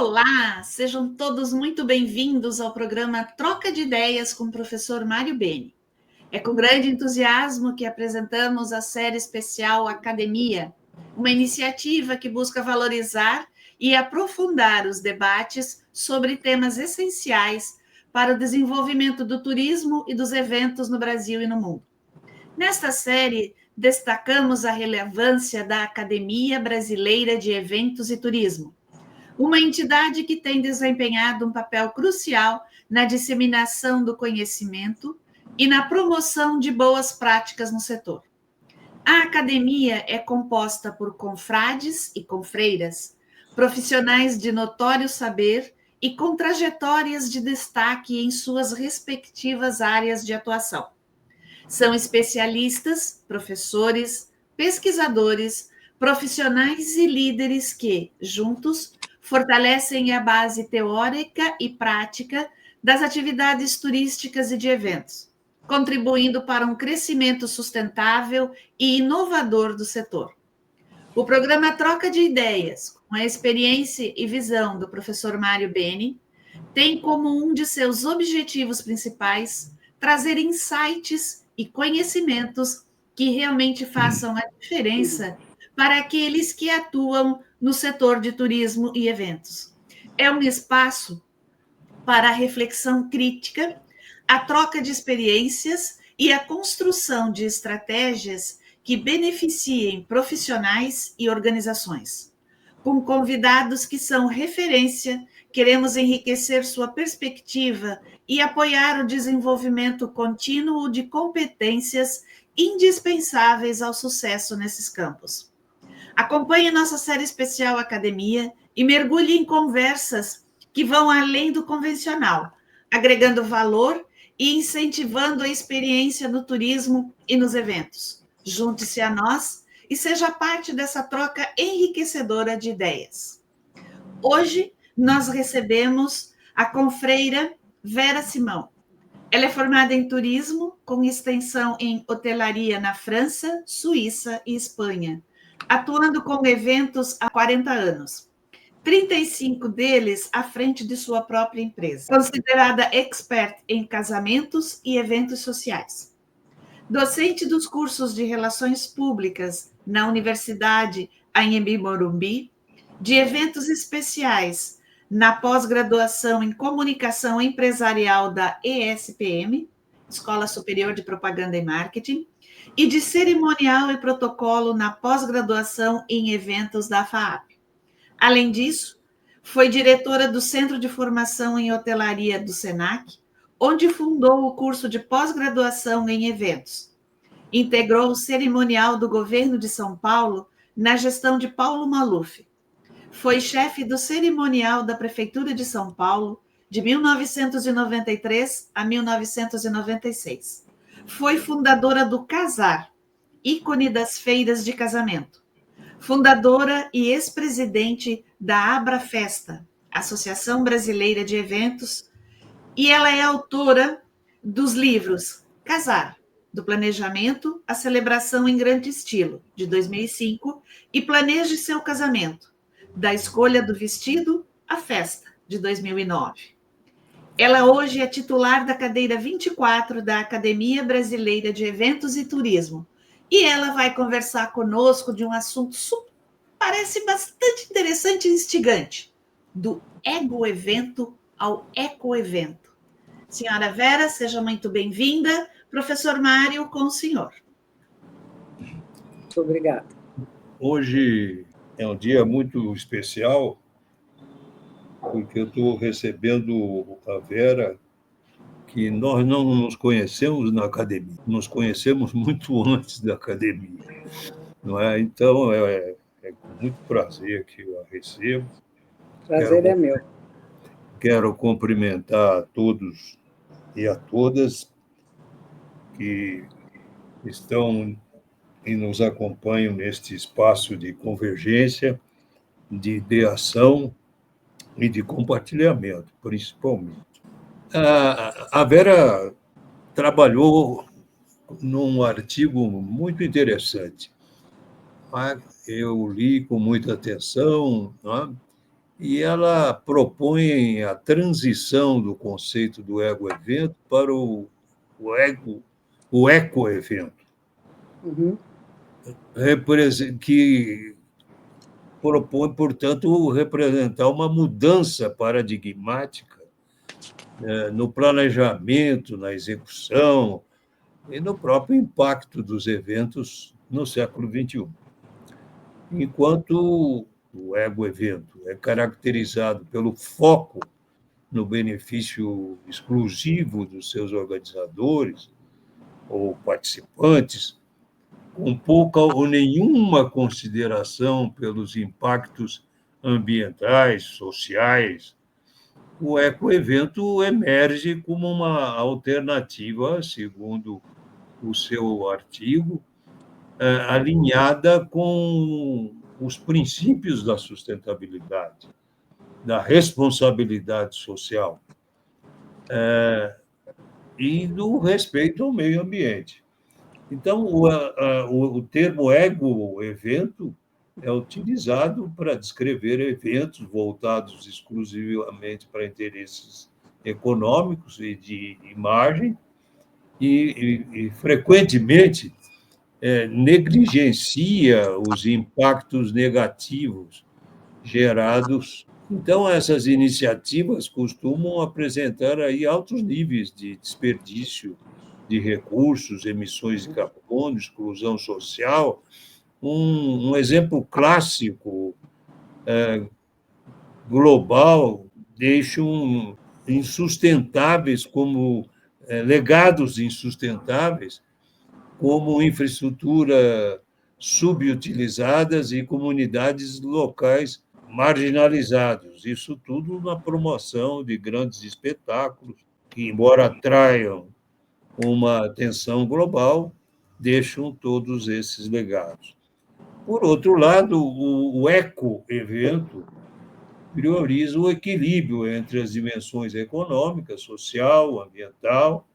Olá, sejam todos muito bem-vindos ao programa Troca de Ideias com o professor Mário Beni. É com grande entusiasmo que apresentamos a série especial Academia, uma iniciativa que busca valorizar e aprofundar os debates sobre temas essenciais para o desenvolvimento do turismo e dos eventos no Brasil e no mundo. Nesta série, destacamos a relevância da Academia Brasileira de Eventos e Turismo, uma entidade que tem desempenhado um papel crucial na disseminação do conhecimento e na promoção de boas práticas no setor. A academia é composta por confrades e confreiras, profissionais de notório saber e com trajetórias de destaque em suas respectivas áreas de atuação. São especialistas, professores, pesquisadores, profissionais e líderes que, juntos, fortalecem a base teórica e prática das atividades turísticas e de eventos, contribuindo para um crescimento sustentável e inovador do setor. O programa Troca de Ideias, com a experiência e visão do professor Mário Beni, tem como um de seus objetivos principais trazer insights e conhecimentos que realmente façam a diferença para aqueles que atuam no setor de turismo e eventos. É um espaço para a reflexão crítica, a troca de experiências e a construção de estratégias que beneficiem profissionais e organizações. Com convidados que são referência, queremos enriquecer sua perspectiva e apoiar o desenvolvimento contínuo de competências indispensáveis ao sucesso nesses campos. Acompanhe nossa série especial Academia e mergulhe em conversas que vão além do convencional, agregando valor e incentivando a experiência no turismo e nos eventos. Junte-se a nós e seja parte dessa troca enriquecedora de ideias. Hoje, nós recebemos a confreira Vera Simão. Ela é formada em turismo, com extensão em hotelaria na França, Suíça e Espanha, atuando com eventos há 40 anos. 35 deles à frente de sua própria empresa. Considerada expert em casamentos e eventos sociais. Docente dos cursos de Relações Públicas na Universidade Anhembi Morumbi, de eventos especiais na pós-graduação em Comunicação Empresarial da ESPM, Escola Superior de Propaganda e Marketing, e de Cerimonial e Protocolo na pós-graduação em Eventos da FAAP. Além disso, foi diretora do Centro de Formação em Hotelaria do SENAC, onde fundou o curso de pós-graduação em eventos. Integrou o cerimonial do governo de São Paulo na gestão de Paulo Maluf. Foi chefe do cerimonial da Prefeitura de São Paulo de 1993 a 1996. Foi fundadora do Casar, ícone das feiras de casamento. Fundadora e ex-presidente da Abrafesta, Associação Brasileira de Eventos, e ela é autora dos livros Casar, do Planejamento à Celebração em Grande Estilo, de 2005, e Planeje Seu Casamento, da Escolha do Vestido à Festa, de 2009. Ela hoje é titular da cadeira 24 da Academia Brasileira de Eventos e Turismo, e ela vai conversar conosco de um assunto parece bastante interessante e instigante, do ego-evento ao eco-evento. Senhora Vera, seja muito bem-vinda. Professor Mário, com o senhor. Muito obrigada. Hoje é um dia muito especial, porque eu estou recebendo a Vera, que nós não nos conhecemos na academia, nos conhecemos muito antes da academia, não é? Então, é com muito prazer que eu a recebo. Prazer é meu. Quero cumprimentar a todos e a todas que estão e nos acompanham neste espaço de convergência, de ideação e de compartilhamento, principalmente. A Vera trabalhou num artigo muito interessante. Eu li com muita atenção, não é? e ela propõe a transição do conceito do ego-evento para o eco-evento, Uhum. que propõe, portanto, representar uma mudança paradigmática, né, no planejamento, na execução e no próprio impacto dos eventos no século XXI. Enquanto o ego-evento é caracterizado pelo foco no benefício exclusivo dos seus organizadores ou participantes, com pouca ou nenhuma consideração pelos impactos ambientais, sociais, o ecoevento emerge como uma alternativa, segundo o seu artigo, alinhada com os princípios da sustentabilidade, da responsabilidade social, e do respeito ao meio ambiente. Então, o termo ego-evento é utilizado para descrever eventos voltados exclusivamente para interesses econômicos e de imagem, e frequentemente negligencia os impactos negativos gerados. Então, essas iniciativas costumam apresentar aí altos níveis de desperdício de recursos, emissões de carbono, exclusão social. Um exemplo clássico global deixam insustentáveis como legados insustentáveis, como infraestrutura subutilizadas e comunidades locais marginalizados. Isso tudo na promoção de grandes espetáculos que, embora atraiam uma atenção global, deixam todos esses legados. Por outro lado, o eco-evento prioriza o equilíbrio entre as dimensões econômica, social, ambiental,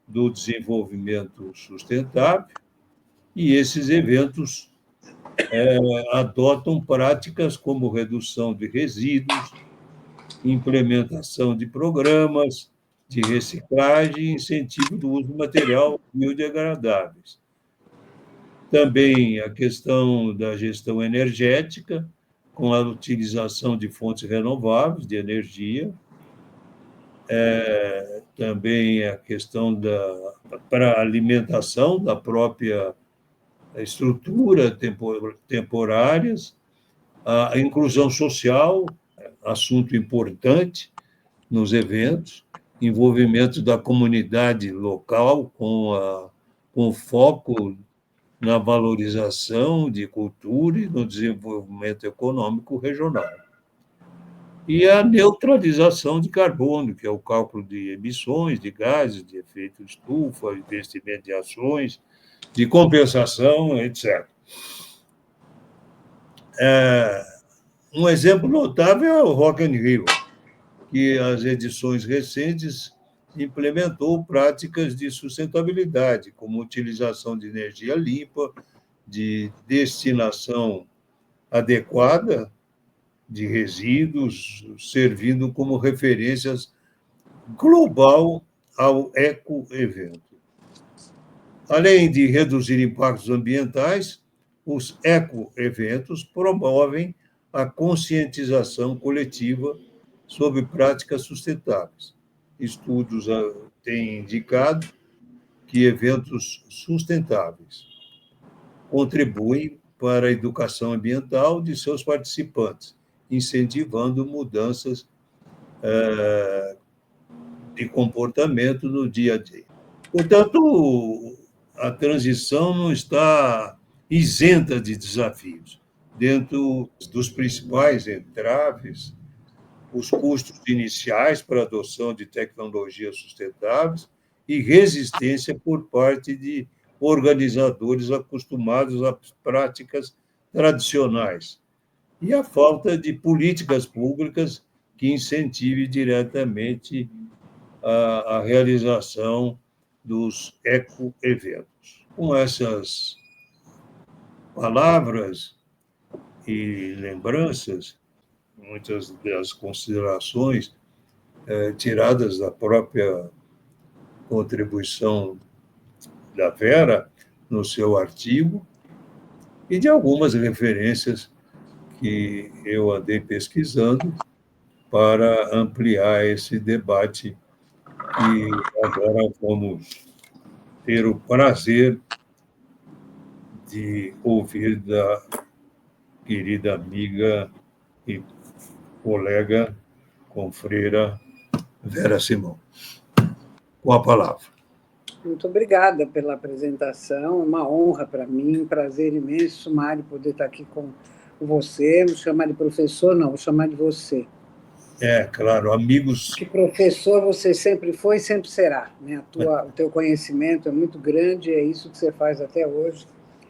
do desenvolvimento sustentável, e esses eventos adotam práticas como redução de resíduos, implementação de programas de reciclagem e incentivo do uso de material biodegradáveis. Também a questão da gestão energética, com a utilização de fontes renováveis de energia, também a questão para a alimentação da própria estrutura temporárias, a inclusão social, assunto importante nos eventos, envolvimento da comunidade local com foco na valorização de cultura e no desenvolvimento econômico regional. E a neutralização de carbono, que é o cálculo de emissões de gases de efeito estufa, investimento em ações de compensação, etc. Um exemplo notável é o Rock in Rio, que as edições recentes implementou práticas de sustentabilidade, como utilização de energia limpa, de destinação adequada de resíduos, servindo como referências global ao ecoevento. Além de reduzir impactos ambientais, os ecoeventos promovem a conscientização coletiva sobre práticas sustentáveis. Estudos têm indicado que eventos sustentáveis contribuem para a educação ambiental de seus participantes, incentivando mudanças de comportamento no dia a dia. Portanto, a transição não está isenta de desafios. Dentro dos principais entraves, os custos iniciais para a adoção de tecnologias sustentáveis e resistência por parte de organizadores acostumados a práticas tradicionais, e a falta de políticas públicas que incentive diretamente a realização dos ecoeventos. Com essas palavras e lembranças, muitas das considerações tiradas da própria contribuição da Vera no seu artigo e de algumas referências que eu andei pesquisando para ampliar esse debate que agora vamos ter o prazer de ouvir da querida amiga e colega confreira Vera Simão. Com a palavra. Muito obrigada pela apresentação, é uma honra para mim, um prazer imenso, Mário, poder estar aqui com você. Não chamar de professor, não, vou chamar de você. Claro, amigos. Que professor você sempre foi e sempre será, né? O teu conhecimento é muito grande, é isso que você faz até hoje,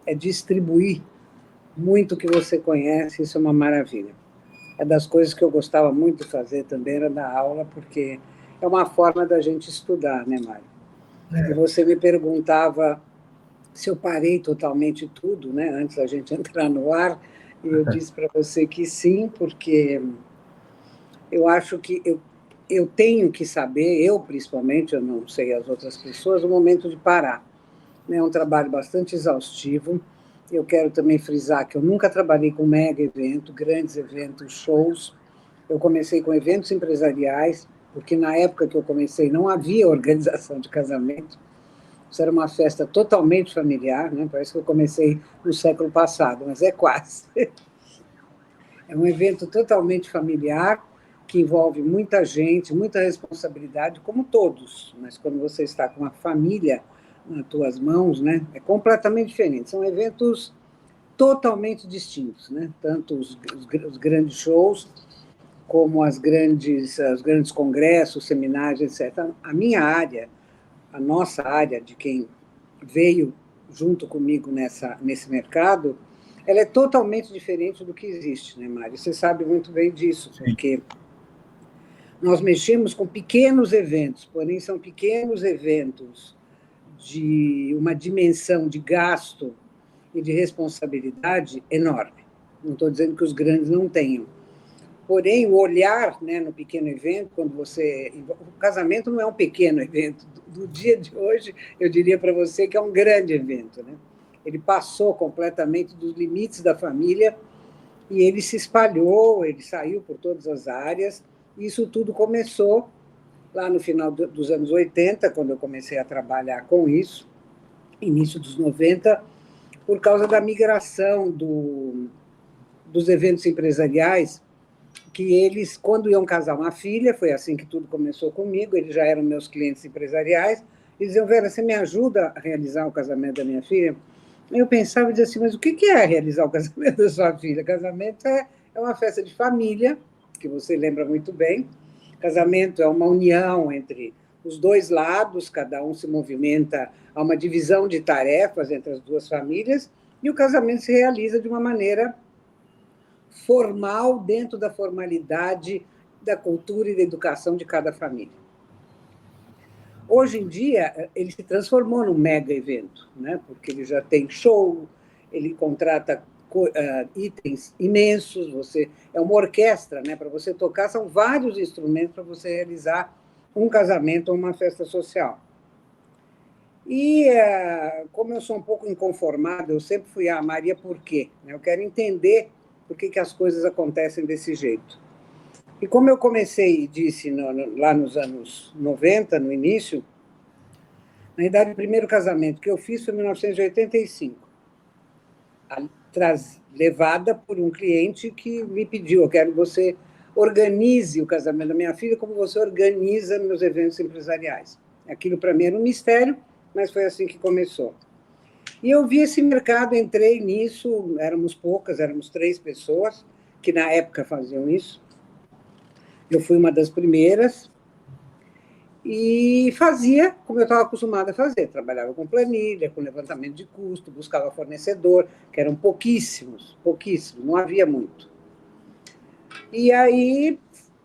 é distribuir muito o que você conhece, isso é uma maravilha. É das coisas que eu gostava muito de fazer também, era dar aula, porque é uma forma da gente estudar, né, Mário? E você me perguntava se eu parei totalmente tudo, né, antes da gente entrar no ar, e eu disse para você que sim, porque eu acho que eu tenho que saber, eu principalmente, eu não sei as outras pessoas, o momento de parar. É um trabalho bastante exaustivo. Eu quero também frisar que eu nunca trabalhei com mega evento, grandes eventos, shows. Eu comecei com eventos empresariais, porque na época que eu comecei não havia organização de casamento. Isso era uma festa totalmente familiar, né? Parece que eu comecei no século passado, mas é quase. É um evento totalmente familiar, que envolve muita gente, muita responsabilidade, como todos. Mas quando você está com uma família nas tuas mãos, né, é completamente diferente. São eventos totalmente distintos, né? Tanto os grandes shows, como os grandes congressos, seminários, etc. A minha área, a nossa área, de quem veio junto comigo nesse mercado, ela é totalmente diferente do que existe, né, Mário? Você sabe muito bem disso, porque nós mexemos com pequenos eventos, porém são pequenos eventos de uma dimensão de gasto e de responsabilidade enorme. Não estou dizendo que os grandes não tenham. Porém, o olhar, né, no pequeno evento, quando você... O casamento não é um pequeno evento. Do dia de hoje, eu diria para você que é um grande evento, né? Ele passou completamente dos limites da família e ele se espalhou, ele saiu por todas as áreas. E isso tudo começou lá no final dos anos 80, quando eu comecei a trabalhar com isso, início dos 90, por causa da migração dos eventos empresariais, que eles, quando iam casar uma filha, foi assim que tudo começou comigo, eles já eram meus clientes empresariais, e diziam: Vera, você me ajuda a realizar o casamento da minha filha? Eu pensava e dizia assim, mas o que é realizar o casamento da sua filha? Casamento é uma festa de família, que você lembra muito bem. Casamento é uma união entre os dois lados, cada um se movimenta a uma divisão de tarefas entre as duas famílias, e o casamento se realiza de uma maneira formal, dentro da formalidade da cultura e da educação de cada família. Hoje em dia, ele se transformou num mega evento, né? Porque ele já tem show, ele contrata itens imensos, é uma orquestra, né? Para você tocar, são vários instrumentos para você realizar um casamento ou uma festa social. E, como eu sou um pouco inconformada, eu sempre fui a Maria por quê? Eu quero entender por que as coisas acontecem desse jeito. E como eu comecei, disse, lá nos anos 90, no início, na idade do primeiro casamento que eu fiz foi em 1985, levada por um cliente que me pediu: eu quero que você organize o casamento da minha filha como você organiza meus eventos empresariais. Aquilo para mim era um mistério, mas foi assim que começou. E eu vi esse mercado, entrei nisso, éramos poucas, éramos 3 pessoas que na época faziam isso. Eu fui uma das primeiras e fazia como eu estava acostumada a fazer. Trabalhava com planilha, com levantamento de custo, buscava fornecedor, que eram pouquíssimos, não havia muito. E aí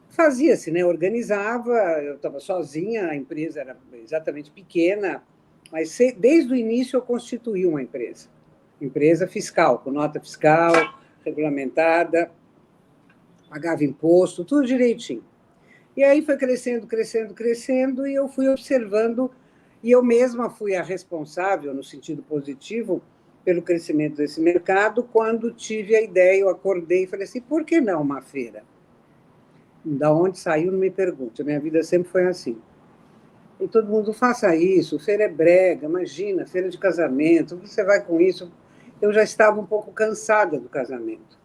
fazia-se, né? Organizava, eu estava sozinha, a empresa era exatamente pequena, mas desde o início eu constituí uma empresa fiscal, com nota fiscal, regulamentada. pagava imposto, tudo direitinho. E aí foi crescendo, crescendo, crescendo, e eu fui observando, e eu mesma fui a responsável, no sentido positivo, pelo crescimento desse mercado. Quando tive a ideia, eu acordei e falei assim, por que não uma feira? Da onde saiu, não me pergunte, a minha vida sempre foi assim. E todo mundo, faça isso, feira é brega, imagina, feira de casamento, você vai com isso? Eu já estava um pouco cansada do casamento.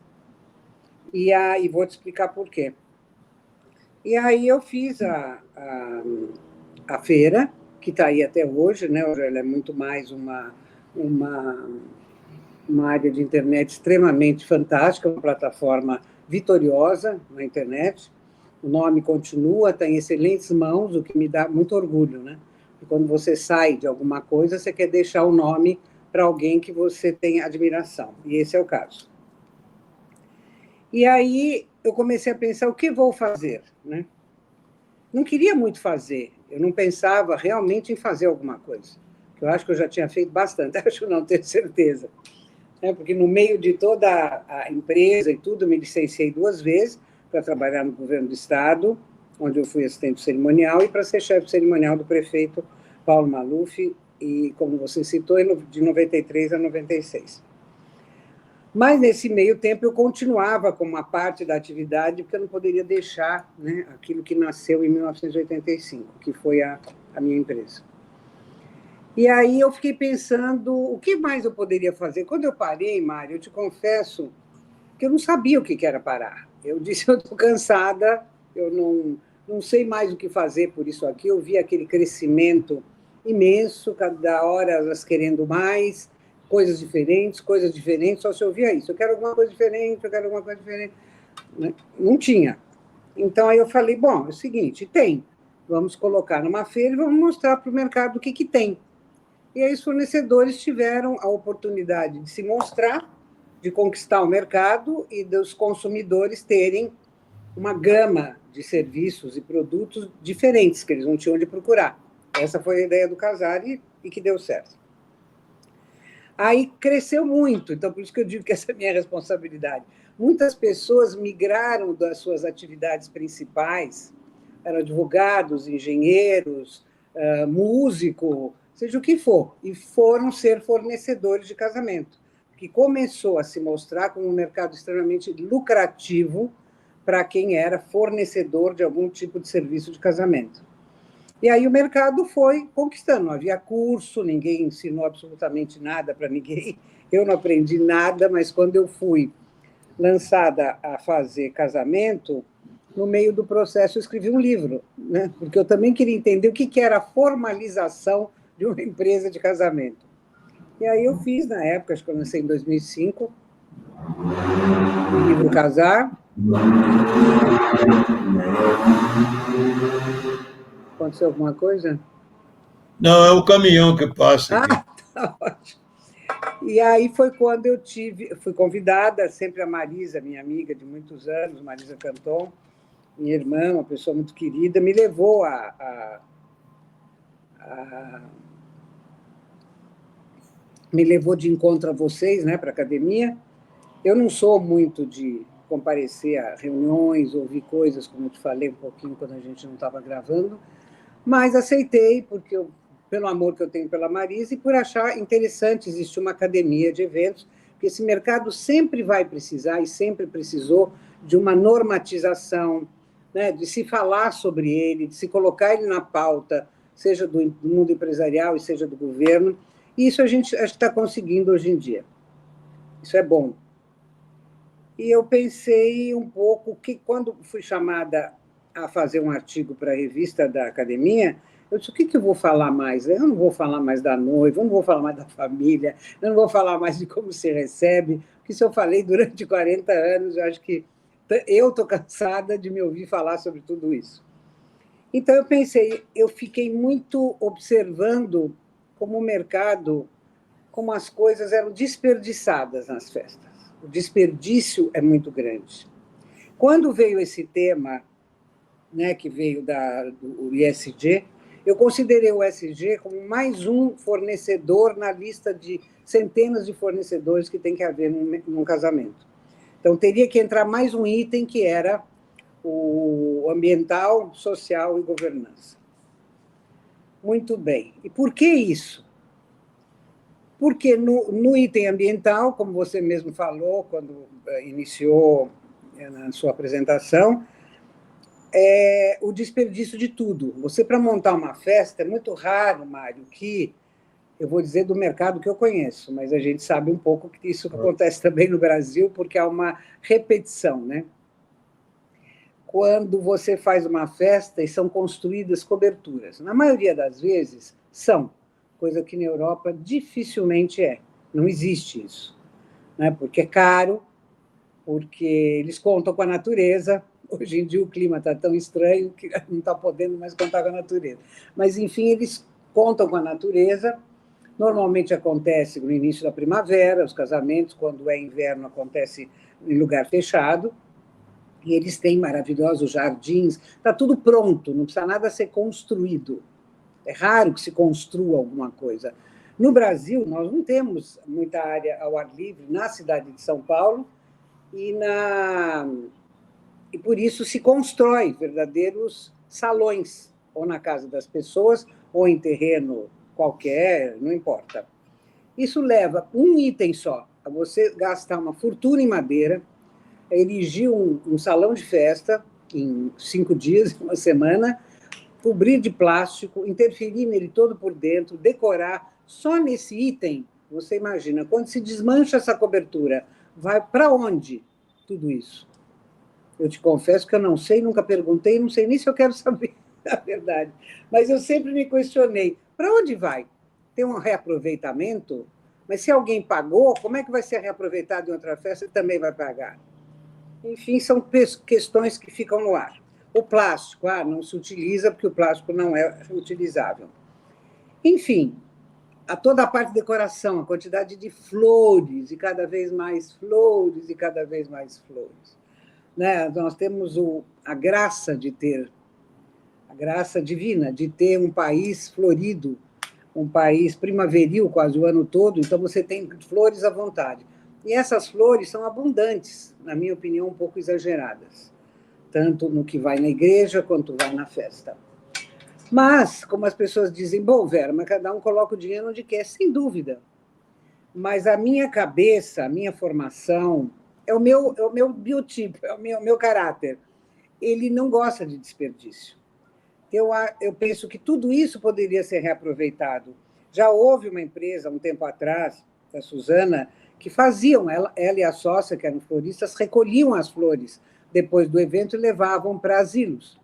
E vou te explicar por quê. E aí eu fiz a feira, que está aí até hoje, né? Hoje ela é muito mais uma área de internet extremamente fantástica, uma plataforma vitoriosa na internet. O nome continua, está em excelentes mãos, o que me dá muito orgulho, né? E quando você sai de alguma coisa, você quer deixar o nome para alguém que você tem admiração, e esse é o caso. E aí eu comecei a pensar, o que vou fazer, né? Não queria muito fazer, eu não pensava realmente em fazer alguma coisa, eu acho que eu já tinha feito bastante, acho não, tenho certeza. Porque no meio de toda a empresa e tudo, me licenciei 2 vezes para trabalhar no governo do Estado, onde eu fui assistente cerimonial, e para ser chefe cerimonial do prefeito Paulo Maluf, e, como você citou, de 93 a 96. Mas, nesse meio tempo, eu continuava com uma parte da atividade, porque eu não poderia deixar, né, aquilo que nasceu em 1985, que foi a minha empresa. E aí eu fiquei pensando, o que mais eu poderia fazer? Quando eu parei, Mário, eu te confesso que eu não sabia o que era parar. Eu disse, eu estou cansada, eu não sei mais o que fazer por isso aqui. Eu vi aquele crescimento imenso, cada hora elas querendo mais, coisas diferentes, só se eu ouvia isso. Eu quero alguma coisa diferente, eu quero alguma coisa diferente. Não tinha. Então, aí eu falei, bom, é o seguinte, tem. Vamos colocar numa feira e vamos mostrar para o mercado o que tem. E aí os fornecedores tiveram a oportunidade de se mostrar, de conquistar o mercado e dos consumidores terem uma gama de serviços e produtos diferentes, que eles não tinham onde procurar. Essa foi a ideia do Casar e que deu certo. Aí cresceu muito, então por isso que eu digo que essa é a minha responsabilidade. Muitas pessoas migraram das suas atividades principais, eram advogados, engenheiros, músico, seja o que for, e foram ser fornecedores de casamento, que começou a se mostrar como um mercado extremamente lucrativo para quem era fornecedor de algum tipo de serviço de casamento. E aí o mercado foi conquistando, não havia curso, ninguém ensinou absolutamente nada para ninguém, eu não aprendi nada, mas quando eu fui lançada a fazer casamento, no meio do processo eu escrevi um livro, né? Porque eu também queria entender o que era a formalização de uma empresa de casamento. E aí eu fiz, na época, acho que eu lancei em 2005, o livro Casar. Aconteceu alguma coisa? Não, é o caminhão que passa aqui. Tá ótimo. E aí foi quando eu fui convidada, sempre a Marisa, minha amiga de muitos anos, Marisa Canton, minha irmã, uma pessoa muito querida, me levou me levou de encontro a vocês, né, para a academia. Eu não sou muito de comparecer a reuniões, ouvir coisas, como eu te falei um pouquinho quando a gente não estava gravando, mas aceitei, porque pelo amor que eu tenho pela Marisa e por achar interessante existir uma academia de eventos, porque esse mercado sempre vai precisar e sempre precisou de uma normatização, né, de se falar sobre ele, de se colocar ele na pauta, seja do mundo empresarial e seja do governo. E isso a gente acho que está conseguindo hoje em dia. Isso é bom. E eu pensei um pouco que, quando fui chamada a fazer um artigo para a revista da academia, eu disse, o que eu vou falar mais? Eu não vou falar mais da noiva, eu não vou falar mais da família, eu não vou falar mais de como se recebe, porque se eu falei durante 40 anos, eu acho que eu estou cansada de me ouvir falar sobre tudo isso. Então, eu pensei, eu fiquei muito observando como o mercado, como as coisas eram desperdiçadas nas festas. O desperdício é muito grande. Quando veio esse tema, né, que veio do ISG, eu considerei o ISG como mais um fornecedor na lista de centenas de fornecedores que tem que haver num casamento. Então, teria que entrar mais um item, que era o ambiental, social e governança. Muito bem. E por que isso? Porque no item ambiental, como você mesmo falou, quando iniciou na sua apresentação, é o desperdício de tudo. Você, para montar uma festa, é muito raro, Mário, que, eu vou dizer do mercado que eu conheço, mas a gente sabe um pouco que isso acontece também no Brasil, porque há uma repetição, né? Quando você faz uma festa e são construídas coberturas. Na maioria das vezes, são, coisa que na Europa dificilmente é. Não existe isso. Né? Porque é caro, porque eles contam com a natureza. Hoje em dia o clima está tão estranho que não está podendo mais contar com a natureza. Mas, enfim, eles contam com a natureza. Normalmente acontece no início da primavera, os casamentos, quando é inverno, acontece em lugar fechado. E eles têm maravilhosos jardins, está tudo pronto, não precisa nada ser construído. É raro que se construa alguma coisa. No Brasil, nós não temos muita área ao ar livre na cidade de São Paulo, e por isso se constrói verdadeiros salões, ou na casa das pessoas, ou em terreno qualquer, não importa. Isso leva um item só, a você gastar uma fortuna em madeira, erigir um salão de festa em 5 dias, uma semana, cobrir de plástico, interferir nele todo por dentro, decorar. Só nesse item, você imagina, quando se desmancha essa cobertura, vai para onde tudo isso? Eu te confesso que eu não sei, nunca perguntei, não sei nem se eu quero saber a verdade. Mas eu sempre me questionei, para onde vai? Tem um reaproveitamento? Mas se alguém pagou, como é que vai ser reaproveitado em outra festa e também vai pagar? Enfim, são questões que ficam no ar. O plástico, não se utiliza porque o plástico não é reutilizável. Enfim, toda a parte de decoração, a quantidade de flores, e cada vez mais flores, e cada vez mais flores. Né? Nós temos a graça de ter, a graça divina de ter um país florido, um país primaveril quase o ano todo, então você tem flores à vontade. E essas flores são abundantes, na minha opinião, um pouco exageradas, tanto no que vai na igreja quanto vai na festa. Mas, como as pessoas dizem, bom, Vera, mas cada um coloca o dinheiro onde quer, sem dúvida. Mas a minha cabeça, a minha formação, é o meu biotipo, é o meu caráter. Ele não gosta de desperdício. Eu penso que tudo isso poderia ser reaproveitado. Já houve uma empresa, um tempo atrás, a Suzana, que faziam, ela e a sócia, que eram floristas, recolhiam as flores depois do evento e levavam para asilos.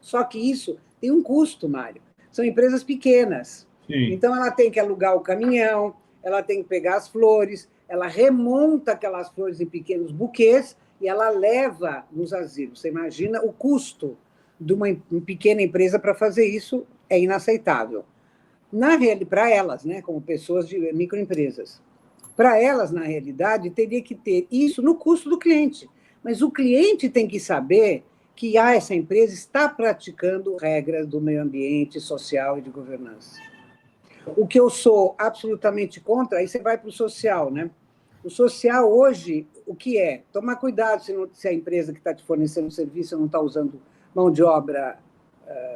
Só que isso tem um custo, Mário. São empresas pequenas. Sim. Então, ela tem que alugar o caminhão, ela tem que pegar as flores, ela remonta aquelas flores em pequenos buquês e ela leva nos asilos. Você imagina o custo de uma pequena empresa para fazer isso, é inaceitável. Para elas, né, como pessoas de microempresas. Para elas, na realidade, teria que ter isso no custo do cliente. Mas o cliente tem que saber que essa empresa está praticando regras do meio ambiente, social e de governança. O que eu sou absolutamente contra, aí você vai para o social, né? O social hoje, o que é? Tomar cuidado se a empresa que está te fornecendo o serviço não está usando mão de obra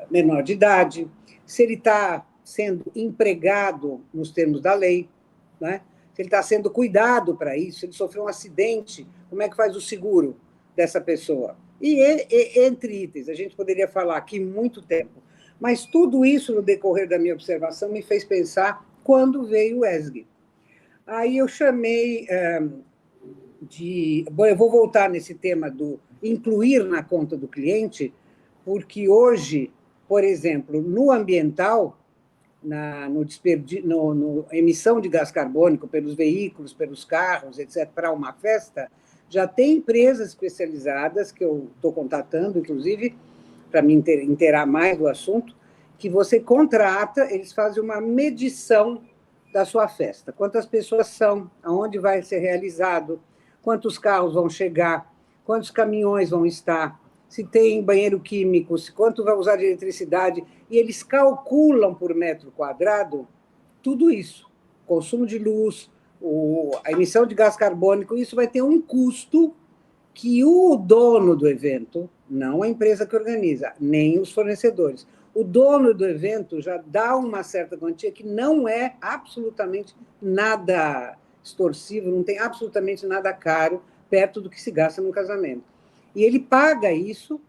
menor de idade, se ele está sendo empregado nos termos da lei, né? Se ele está sendo cuidado para isso, se ele sofreu um acidente, como é que faz o seguro dessa pessoa? E entre itens, a gente poderia falar aqui muito tempo, mas tudo isso, no decorrer da minha observação, me fez pensar quando veio o ESG. Aí eu chamei Bom, eu vou voltar nesse tema do incluir na conta do cliente, porque hoje, por exemplo, no ambiental, na emissão de gás carbônico pelos veículos, pelos carros, etc., para uma festa, já tem empresas especializadas, que eu estou contatando, inclusive, para me inteirar mais do assunto, que você contrata, eles fazem uma medição da sua festa. Quantas pessoas são, aonde vai ser realizado, quantos carros vão chegar, quantos caminhões vão estar, se tem banheiro químico, quanto vai usar de eletricidade, e eles calculam por metro quadrado tudo isso. Consumo de luz, a emissão de gás carbônico, isso vai ter um custo que o dono do evento, não a empresa que organiza, nem os fornecedores, o dono do evento já dá uma certa quantia que não é absolutamente nada extorsivo, não tem absolutamente nada caro perto do que se gasta num casamento. E ele paga isso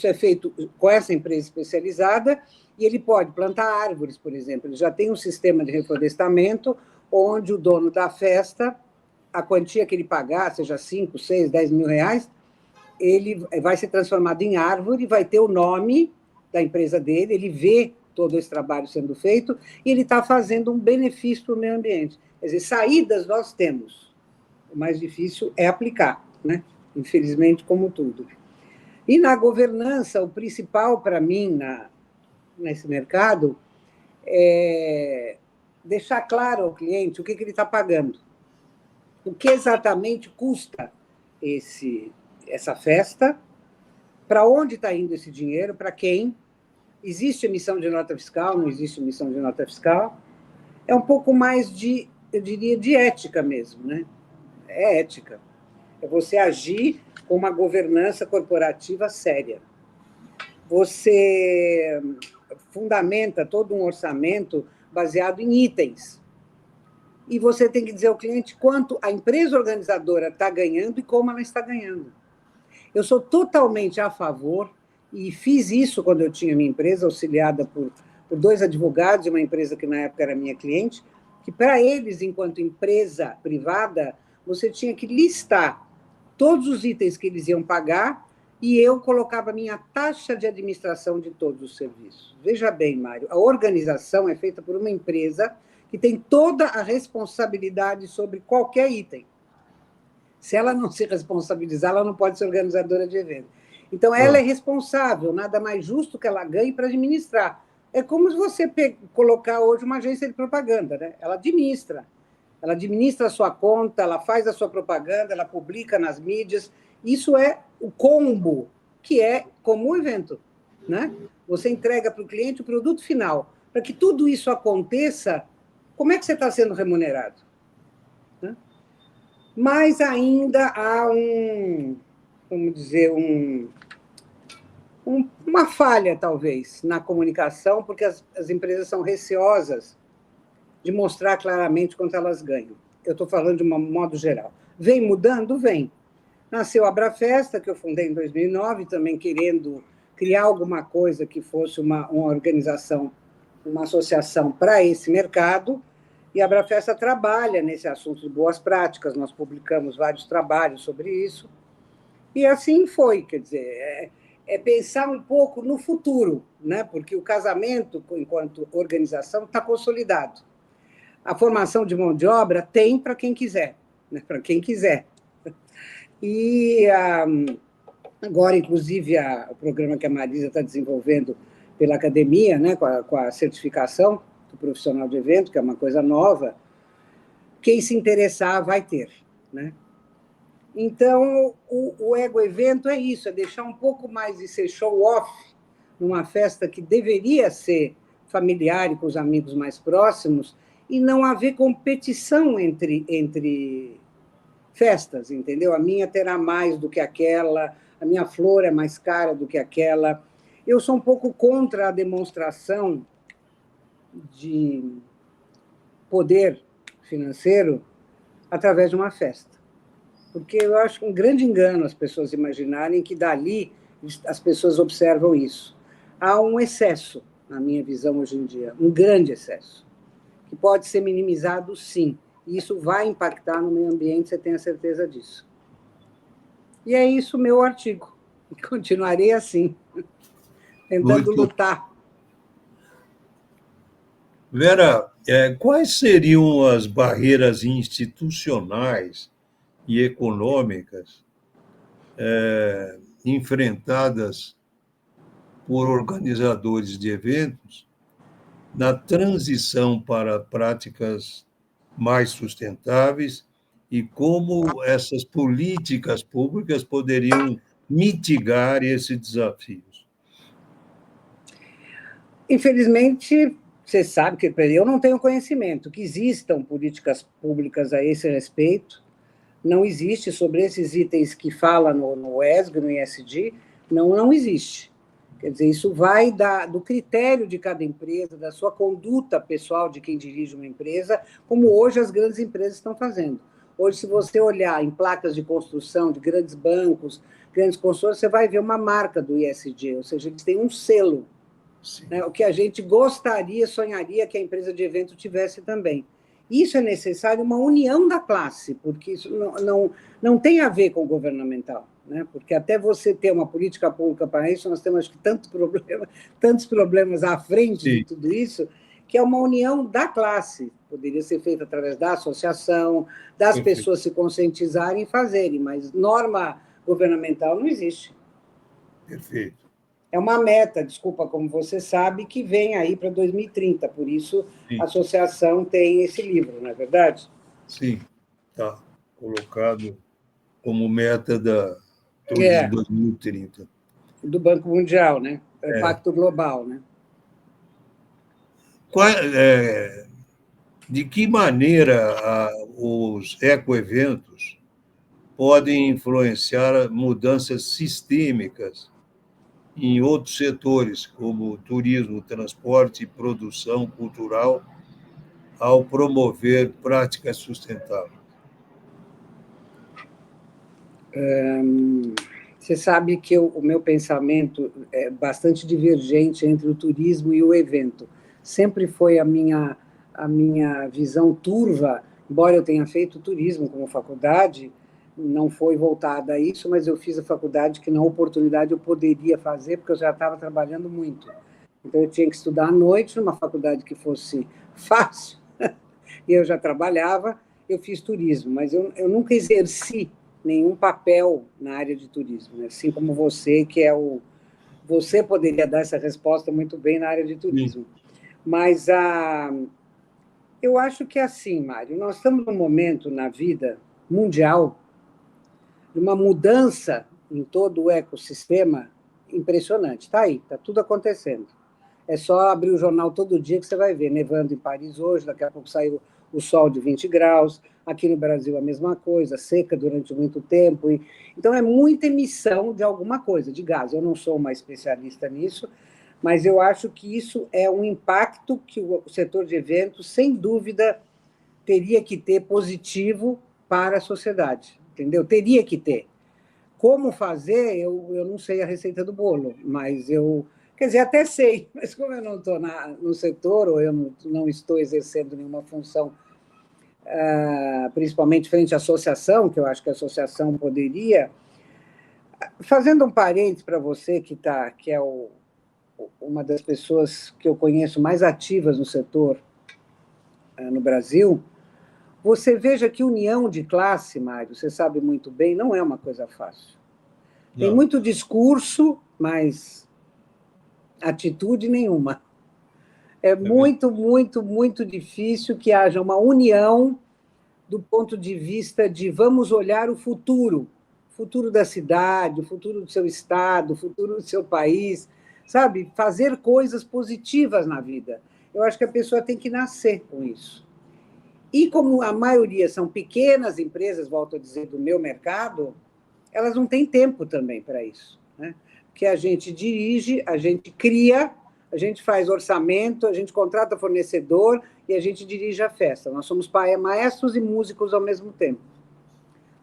é feito com essa empresa especializada, e ele pode plantar árvores, por exemplo. Ele já tem um sistema de reflorestamento, onde o dono da festa, a quantia que ele pagar, seja 5, 6, 10 mil reais, ele vai ser transformado em árvore, vai ter o nome da empresa dele, ele vê todo esse trabalho sendo feito, e ele está fazendo um benefício para o meio ambiente. Quer dizer, saídas nós temos. O mais difícil é aplicar, né? Infelizmente, como tudo. E na governança, o principal para mim nesse mercado é deixar claro ao cliente o que ele está pagando. O que exatamente custa essa festa, para onde está indo esse dinheiro, para quem, existe emissão de nota fiscal, não existe emissão de nota fiscal. É um pouco mais eu diria, de ética mesmo, né? É ética. É você agir com uma governança corporativa séria. Você fundamenta todo um orçamento baseado em itens. E você tem que dizer ao cliente quanto a empresa organizadora está ganhando e como ela está ganhando. Eu sou totalmente a favor, e fiz isso quando eu tinha minha empresa, auxiliada por 2 advogados, uma empresa que na época era minha cliente, que para eles, enquanto empresa privada, você tinha que listar todos os itens que eles iam pagar, e eu colocava a minha taxa de administração de todos os serviços. Veja bem, Mário, a organização é feita por uma empresa que tem toda a responsabilidade sobre qualquer item. Se ela não se responsabilizar, ela não pode ser organizadora de evento. Então, ela é responsável, nada mais justo que ela ganhe para administrar. É como se você colocar hoje uma agência de propaganda, né? Ela administra a sua conta, ela faz a sua propaganda, ela publica nas mídias. Isso é o combo, que é como um evento, né? Você entrega para o cliente o produto final. Para que tudo isso aconteça, como é que você está sendo remunerado? Né? Mas ainda há uma falha, talvez, na comunicação, porque as empresas são receosas de mostrar claramente quanto elas ganham. Eu estou falando de um modo geral. Vem mudando? Vem. Nasceu a Abrafesta, que eu fundei em 2009, também querendo criar alguma coisa que fosse uma organização, uma associação para esse mercado, e a Abrafesta trabalha nesse assunto de boas práticas, nós publicamos vários trabalhos sobre isso, e assim foi, quer dizer, pensar um pouco no futuro, né? Porque o casamento, enquanto organização, está consolidado. A formação de mão de obra tem para quem quiser, né? Para quem quiser. E agora, inclusive, o programa que a Marisa está desenvolvendo pela academia, né? com a certificação do profissional de evento, que é uma coisa nova, quem se interessar vai ter, né? Então, o Ego Evento é isso, é deixar um pouco mais de ser show-off numa festa que deveria ser familiar e com os amigos mais próximos, e não haver competição entre festas, entendeu? A minha terá mais do que aquela, a minha flor é mais cara do que aquela. Eu sou um pouco contra a demonstração de poder financeiro através de uma festa. Porque eu acho um grande engano as pessoas imaginarem que dali as pessoas observam isso. Há um excesso, na minha visão hoje em dia, um grande excesso, que pode ser minimizado, sim. E isso vai impactar no meio ambiente, você tem a certeza disso. E é isso o meu artigo. E continuarei assim, tentando lutar. Vera, quais seriam as barreiras institucionais e econômicas enfrentadas por organizadores de eventos na transição para práticas mais sustentáveis e como essas políticas públicas poderiam mitigar esses desafios? Infelizmente, Você sabe que eu não tenho conhecimento que existam políticas públicas a esse respeito, não existe sobre esses itens que fala no ESG, no ISD, não existe. Quer dizer, isso vai do critério de cada empresa, da sua conduta pessoal de quem dirige uma empresa, como hoje as grandes empresas estão fazendo. Hoje, se você olhar em placas de construção de grandes bancos, grandes construtores, você vai ver uma marca do ISD, ou seja, eles têm um selo, né, o que a gente gostaria, sonharia que a empresa de evento tivesse também. Isso é necessário uma união da classe, porque isso não tem a ver com o governamental, né? Porque até você ter uma política pública para isso, nós temos, acho que, tantos problemas à frente de tudo isso, que é uma união da classe. Poderia ser feita através da associação, das pessoas se conscientizarem e fazerem, mas norma governamental não existe. Perfeito. É uma meta, desculpa, como você sabe, que vem aí para 2030, por isso a associação tem esse livro, não é verdade? Sim, está colocado como meta de 2030. Do Banco Mundial, né? Pacto Global, né? De que maneira os ecoeventos podem influenciar mudanças sistêmicas em outros setores, como turismo, transporte e produção cultural, ao promover práticas sustentáveis? Você sabe que o meu pensamento é bastante divergente entre o turismo e o evento. Sempre foi a minha visão turva, embora eu tenha feito turismo como faculdade, não foi voltada a isso, mas eu fiz a faculdade que, na oportunidade, eu poderia fazer, porque eu já estava trabalhando muito. Então, eu tinha que estudar à noite, numa faculdade que fosse fácil, e eu já trabalhava, eu fiz turismo, mas eu nunca exerci nenhum papel na área de turismo, né? Assim como você, que é você poderia dar essa resposta muito bem na área de turismo. Mas eu acho que é assim, Mário, nós estamos num momento na vida mundial de uma mudança em todo o ecossistema impressionante. Está aí, está tudo acontecendo. É só abrir o jornal todo dia que você vai ver, nevando em Paris hoje, daqui a pouco saiu o sol de 20 graus, aqui no Brasil a mesma coisa, seca durante muito tempo. Então, é muita emissão de alguma coisa, de gás. Eu não sou uma especialista nisso, mas eu acho que isso é um impacto que o setor de eventos, sem dúvida, teria que ter positivo para a sociedade, entendeu? Teria que ter. Como fazer, eu não sei a receita do bolo, mas quer dizer, até sei, mas como eu não estou no setor, ou eu não estou exercendo nenhuma função, principalmente frente à associação, que eu acho que a associação poderia. Fazendo um parênteses para você, que é uma das pessoas que eu conheço mais ativas no setor no Brasil, você veja que união de classe, Mário, você sabe muito bem, não é uma coisa fácil. Tem muito discurso, mas atitude nenhuma. É muito, muito, muito difícil que haja uma união do ponto de vista de vamos olhar o futuro da cidade, o futuro do seu estado, o futuro do seu país, sabe? Fazer coisas positivas na vida. Eu acho que a pessoa tem que nascer com isso. E como a maioria são pequenas empresas, volto a dizer, do meu mercado, elas não têm tempo também para isso, né? Porque a gente dirige, a gente cria, a gente faz orçamento, a gente contrata fornecedor e a gente dirige a festa. Nós somos maestros e músicos ao mesmo tempo.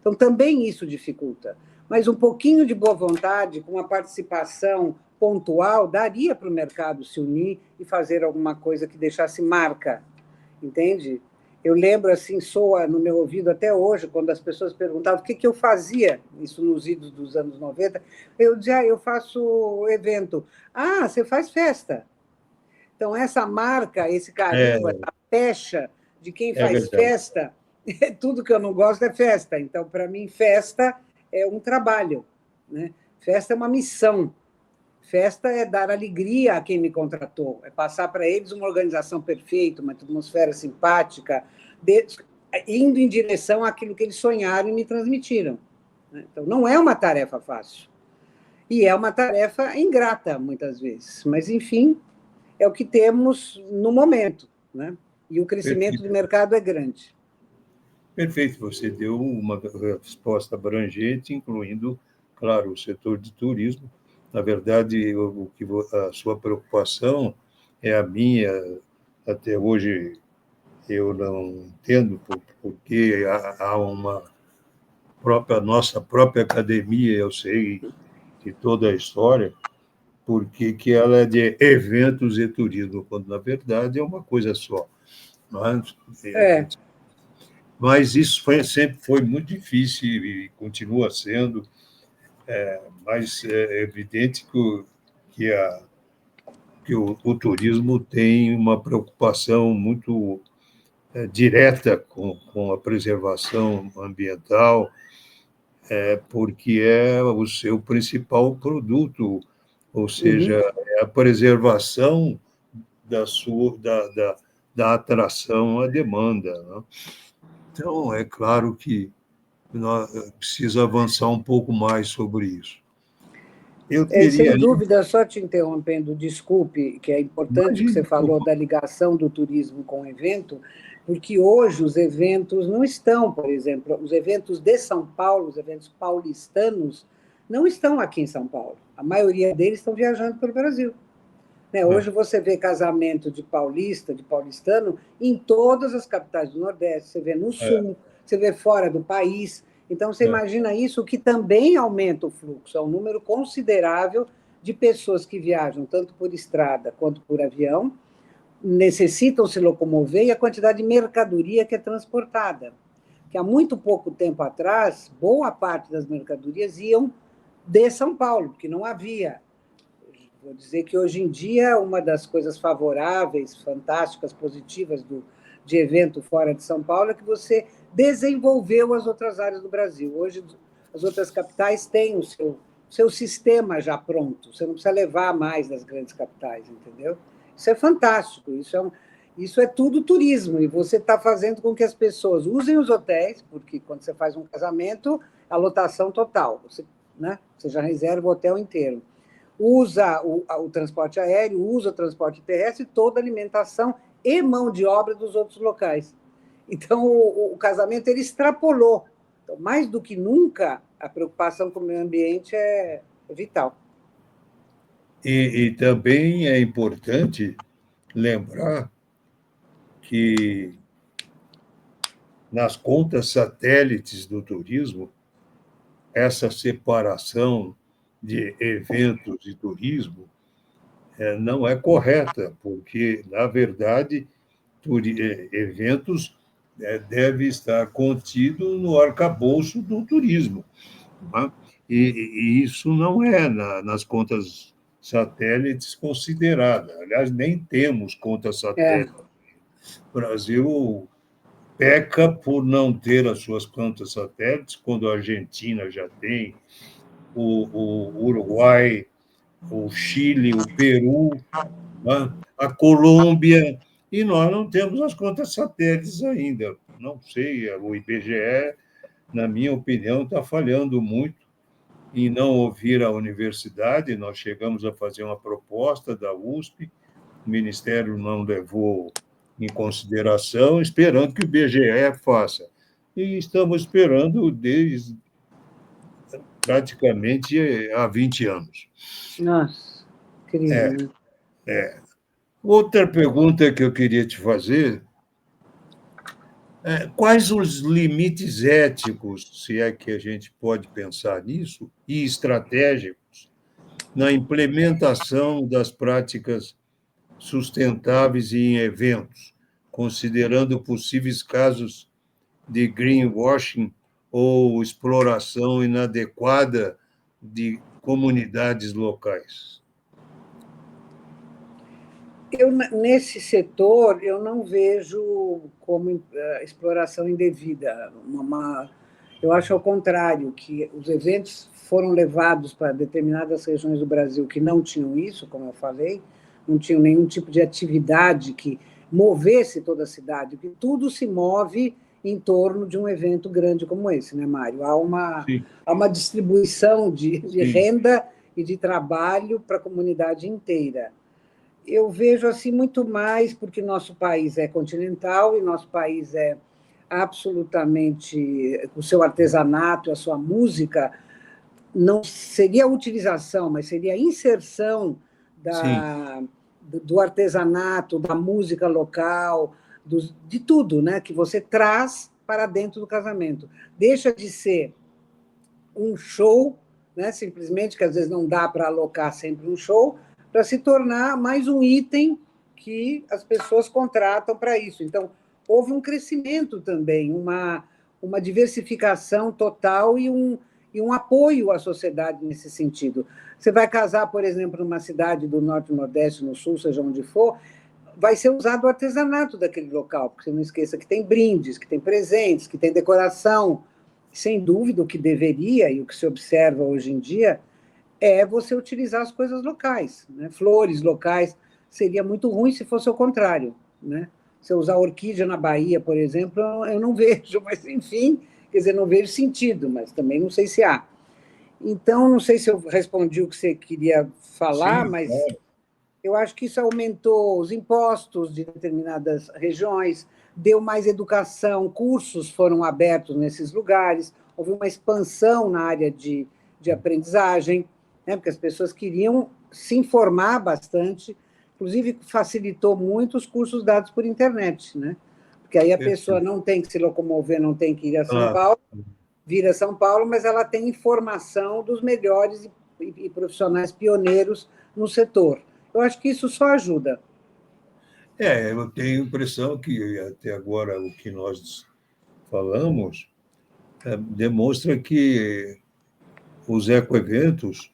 Então, também isso dificulta. Mas um pouquinho de boa vontade, com uma participação pontual, daria para o mercado se unir e fazer alguma coisa que deixasse marca, entende? Eu lembro, assim, soa no meu ouvido até hoje, quando as pessoas perguntavam o que eu fazia, isso nos idos dos anos 90, eu dizia, eu faço evento. Ah, você faz festa. Então, essa marca, esse carinho, essa pecha de quem faz festa, tudo que eu não gosto é festa. Então, para mim, festa é um trabalho, né? Festa é uma missão. Festa é dar alegria a quem me contratou, é passar para eles uma organização perfeita, uma atmosfera simpática, indo em direção àquilo que eles sonharam e me transmitiram. Então, não é uma tarefa fácil. E é uma tarefa ingrata, muitas vezes. Mas, enfim, é o que temos no momento, né? E o crescimento Perfeito. do mercado é grande. Perfeito, você deu uma resposta abrangente, incluindo, claro, o setor de turismo. Na verdade, a sua preocupação é a minha. Até hoje eu não entendo porque há uma nossa própria academia, eu sei de toda a história, porque que ela é de eventos e turismo, quando na verdade é uma coisa só. Mas, É, mas isso sempre foi muito difícil e continua sendo, mas é evidente que o turismo tem uma preocupação muito direta com a preservação ambiental, porque é o seu principal produto, ou seja, é a preservação da atração à demanda, né? Então, é claro que nós precisa avançar um pouco mais sobre isso. Eu teria sem ali, dúvida, só te interrompendo, desculpe, que é importante o que você imagine, falou da ligação do turismo com o evento, porque hoje os eventos não estão, por exemplo, os eventos de São Paulo, os eventos paulistanos, não estão aqui em São Paulo. A maioria deles estão viajando pelo Brasil. Né? Hoje você vê casamento de paulista, de paulistano, em todas as capitais do Nordeste, você vê no Sul, você vê fora do país. Então, você imagina isso, que também aumenta o fluxo. É um número considerável de pessoas que viajam tanto por estrada quanto por avião, necessitam se locomover, e a quantidade de mercadoria que é transportada. Que há muito pouco tempo atrás, boa parte das mercadorias iam de São Paulo, porque não havia. Vou dizer que hoje em dia uma das coisas favoráveis, fantásticas, positivas de evento fora de São Paulo é que você desenvolveu as outras áreas do Brasil. Hoje as outras capitais têm o seu sistema já pronto. Você não precisa levar mais das grandes capitais, entendeu? Isso é fantástico. Isso é tudo turismo, e você está fazendo com que as pessoas usem os hotéis, porque quando você faz um casamento, a lotação total. Você já reserva o hotel inteiro. Usa o transporte aéreo, usa o transporte terrestre, toda a alimentação e mão de obra dos outros locais. Então, o casamento ele extrapolou. Então, mais do que nunca, a preocupação com o meio ambiente é vital. e também é importante lembrar que nas contas satélites do turismo, essa separação de eventos e turismo não é correta, porque, na verdade, eventos deve estar contido no arcabouço do turismo. Né? E isso não é nas contas satélites considerada. Aliás, nem temos contas satélites. O Brasil peca por não ter as suas contas satélites, quando a Argentina já tem, o Uruguai, o Chile, o Peru, né? A Colômbia, e nós não temos as contas satélites ainda. Não sei, o IBGE, na minha opinião, está falhando muito em não ouvir a universidade. Nós chegamos a fazer uma proposta da USP, o Ministério não levou em consideração, esperando que o IBGE faça. E estamos esperando desde praticamente há 20 anos. Nossa, incrível, né? Outra pergunta que eu queria te fazer é quais os limites éticos, se é que a gente pode pensar nisso, e estratégicos na implementação das práticas sustentáveis em eventos, considerando possíveis casos de greenwashing ou exploração inadequada de comunidades locais? Nesse setor, eu não vejo como exploração indevida. Eu acho ao contrário, que os eventos foram levados para determinadas regiões do Brasil que não tinham isso, como eu falei, não tinham nenhum tipo de atividade que movesse toda a cidade, porque tudo se move em torno de um evento grande como esse, né, Mário? Há uma distribuição de renda e de trabalho para a comunidade inteira. Eu vejo assim muito mais, porque nosso país é continental e nosso país é absolutamente, o seu artesanato, a sua música, não seria a utilização, mas seria a inserção Sim, do artesanato, da música local, de tudo, né, que você traz para dentro do casamento. Deixa de ser um show, né, simplesmente, que às vezes não dá para alocar sempre um show, para se tornar mais um item que as pessoas contratam para isso. Então, houve um crescimento também, uma diversificação total e um apoio à sociedade nesse sentido. Você vai casar, por exemplo, numa cidade do Norte, Nordeste, no Sul, seja onde for, vai ser usado o artesanato daquele local, porque você não esqueça que tem brindes, que tem presentes, que tem decoração. Sem dúvida, o que deveria e o que se observa hoje em dia é você utilizar as coisas locais, né? Flores locais. Seria muito ruim se fosse o contrário, né? Se eu usar orquídea na Bahia, por exemplo, eu não vejo, mas enfim, quer dizer, não vejo sentido, mas também não sei se há. Então, não sei se eu respondi o que você queria falar, sim, mas claro. eu acho que isso aumentou os impostos de determinadas regiões, deu mais educação, cursos foram abertos nesses lugares, houve uma expansão na área de aprendizagem, né, porque as pessoas queriam se informar bastante, inclusive facilitou muito os cursos dados por internet, né? Porque aí a pessoa Perfeito. não tem que se locomover, não tem que ir a São Ah, Paulo, vir a São Paulo, mas ela tem informação dos melhores e profissionais pioneiros no setor. Eu acho que isso só ajuda. eu tenho a impressão que até agora o que nós falamos demonstra que os ecoeventos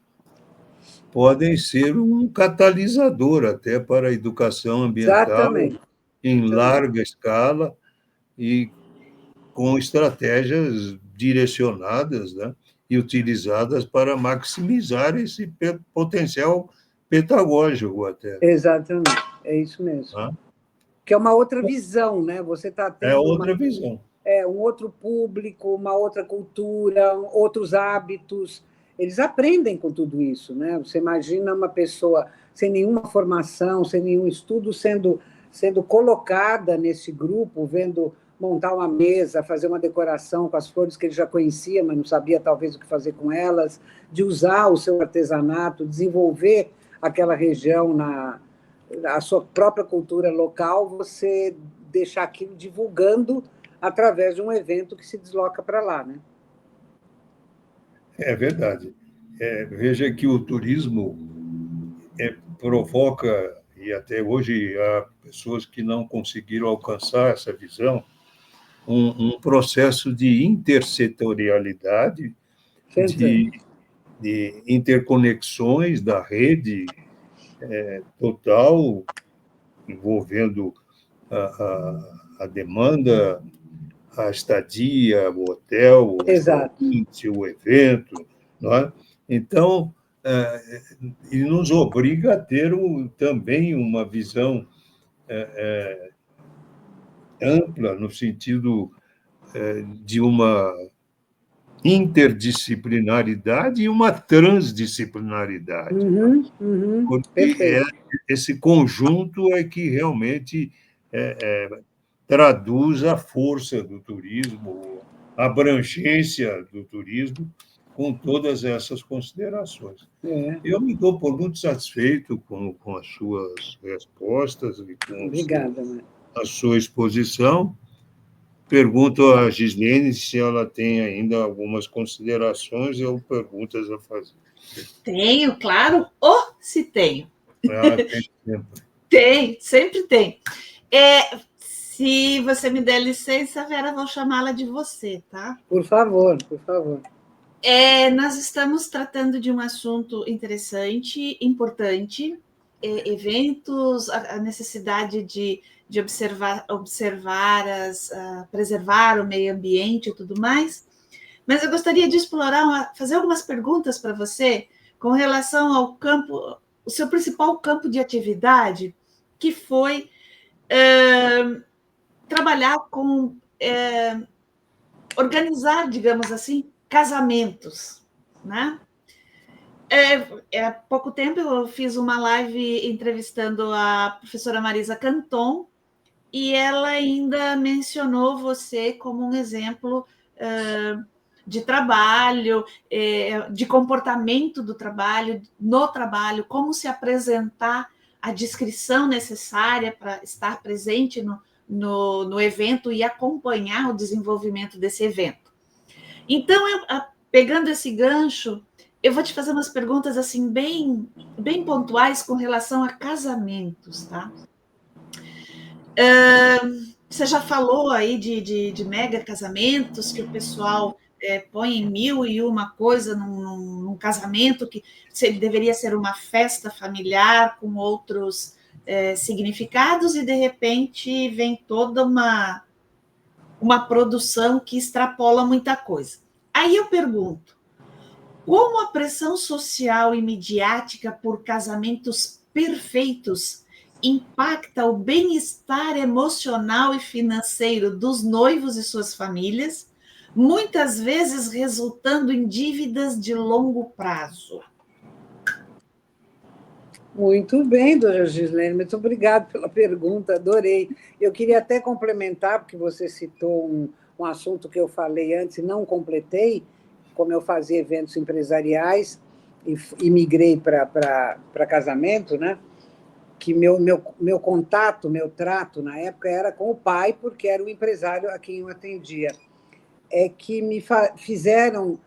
podem ser um catalisador até para a educação ambiental Exatamente. em Também. larga escala e com estratégias direcionadas, né, e utilizadas para maximizar esse potencial pedagógico até. Exatamente. É isso mesmo. Né? Que é uma outra visão, né? Você está É tendo outra visão. um outro público, uma outra cultura, outros hábitos. Eles aprendem com tudo isso, né? Você imagina uma pessoa sem nenhuma formação, sem nenhum estudo, sendo colocada nesse grupo, vendo montar uma mesa, fazer uma decoração com as flores que ele já conhecia, mas não sabia talvez o que fazer com elas, de usar o seu artesanato, desenvolver aquela região a sua própria cultura local, você deixar aquilo divulgando através de um evento que se desloca para lá, né? É verdade. Veja que o turismo provoca, e até hoje há pessoas que não conseguiram alcançar essa visão, um processo de intersetorialidade, Certo. de interconexões da rede total, envolvendo a demanda, a estadia, o hotel, o Exato. restaurante, o evento. Não é? Então, e nos obriga a ter também uma visão ampla, no sentido de uma interdisciplinaridade e uma transdisciplinaridade. Uhum, uhum, Porque perfeito. esse conjunto é que realmente traduz a força do turismo, a abrangência do turismo, com todas essas considerações. É, Eu me dou por muito satisfeito com as suas respostas e com obrigada, Mãe. a sua exposição. Pergunto à Gislene se ela tem ainda algumas considerações ou perguntas a fazer. Tenho, claro. Oh, se tenho. Tem tempo. Tem, sempre tem. Se você me der licença, Vera, vou chamá-la de você, tá? Por favor, por favor. Nós estamos tratando de um assunto interessante, importante, eventos, a necessidade de observar preservar o meio ambiente e tudo mais. Mas eu gostaria de fazer algumas perguntas para você com relação ao campo, o seu principal campo de atividade, que foi trabalhar com organizar, digamos assim, casamentos, né? Há pouco tempo eu fiz uma live entrevistando a professora Marisa Canton, e ela ainda mencionou você como um exemplo de trabalho, de comportamento do trabalho, no trabalho, como se apresentar, a descrição necessária para estar presente no evento e acompanhar o desenvolvimento desse evento. Então, pegando esse gancho, eu vou te fazer umas perguntas assim bem pontuais com relação a casamentos, tá? Você já falou aí de mega casamentos que o pessoal põe em 1001 coisa num casamento que deveria ser uma festa familiar com outros significados, e de repente vem toda uma produção que extrapola muita coisa. Aí eu pergunto, como a pressão social e midiática por casamentos perfeitos impacta o bem-estar emocional e financeiro dos noivos e suas famílias, muitas vezes resultando em dívidas de longo prazo? Muito bem, dona Gislene, muito obrigada pela pergunta, adorei. Eu queria até complementar, porque você citou um assunto que eu falei antes e não completei, como eu fazia eventos empresariais e migrei para casamento, né? Que meu contato, meu trato na época era com o pai, porque era o empresário a quem eu atendia. É que me fizeram